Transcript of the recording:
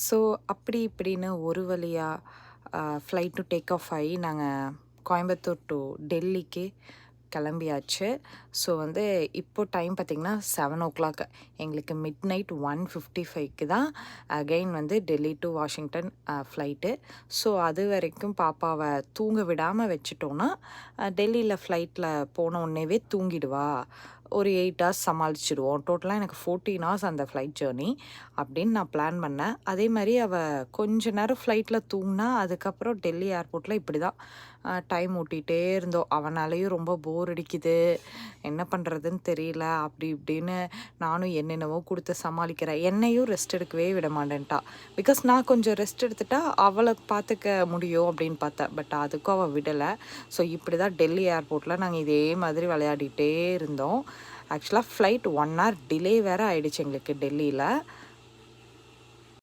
So அப்படி இப்படின்னு ஒரு வழியா ஃப்ளைட்டு டேக் ஆஃப் ஆகி நாங்கள் கோயம்புத்தூர் டு டெல்லிக்கு கிளம்பியாச்சு. ஸோ வந்து இப்போ டைம் பார்த்திங்கன்னா 7:00 எங்களுக்கு மிட் நைட் 1:55க்கு தான் அகெயின் வந்து Delhi to Washington flight. So அது வரைக்கும் பாப்பாவை தூங்க விடாமல் வச்சுட்டோன்னா டெல்லியில் ஃப்ளைட்டில் போன உடனேவே தூங்கிடுவா. ஒரு 8 ஹவர்ஸ் சமாளிச்சிடுவோம். டோட்டலாக எனக்கு 14 ஹவர்ஸ் அந்த ஃப்ளைட் ஜேர்னி அப்படின்னு நான் பிளான் பண்ணேன். அதே மாதிரி அவள் கொஞ்ச நேரம் ஃப்ளைட்டில் தூங்கினா அதுக்கப்புறம் டெல்லி ஏர்போர்ட்டில் இப்படி தான் டைம் ஓட்டிகிட்டே இருந்தோம். அவனாலேயும் ரொம்ப போர் அடிக்குது, என்ன பண்ணுறதுன்னு தெரியல அப்படி இப்படின்னு நானும் என்னென்னவோ கொடுத்து சமாளிக்கிறேன். என்னையும் ரெஸ்ட் எடுக்கவே விட மாட்டேன்ட்டா. பிகாஸ் நான் கொஞ்சம் ரெஸ்ட் எடுத்துட்டா அவளை பார்த்துக்க முடியும் அப்படின்னு பார்த்தேன். பட் அதுக்கும் அவள் விடலை. ஸோ இப்படி தான் டெல்லி ஏர்போர்ட்டில் நாங்கள் இதே மாதிரி விளையாடிட்டே இருந்தோம். ஆக்சுவலாக ஃப்ளைட் 1 hour டிலே வேறு ஆகிடுச்சு எங்களுக்கு டெல்லியில்.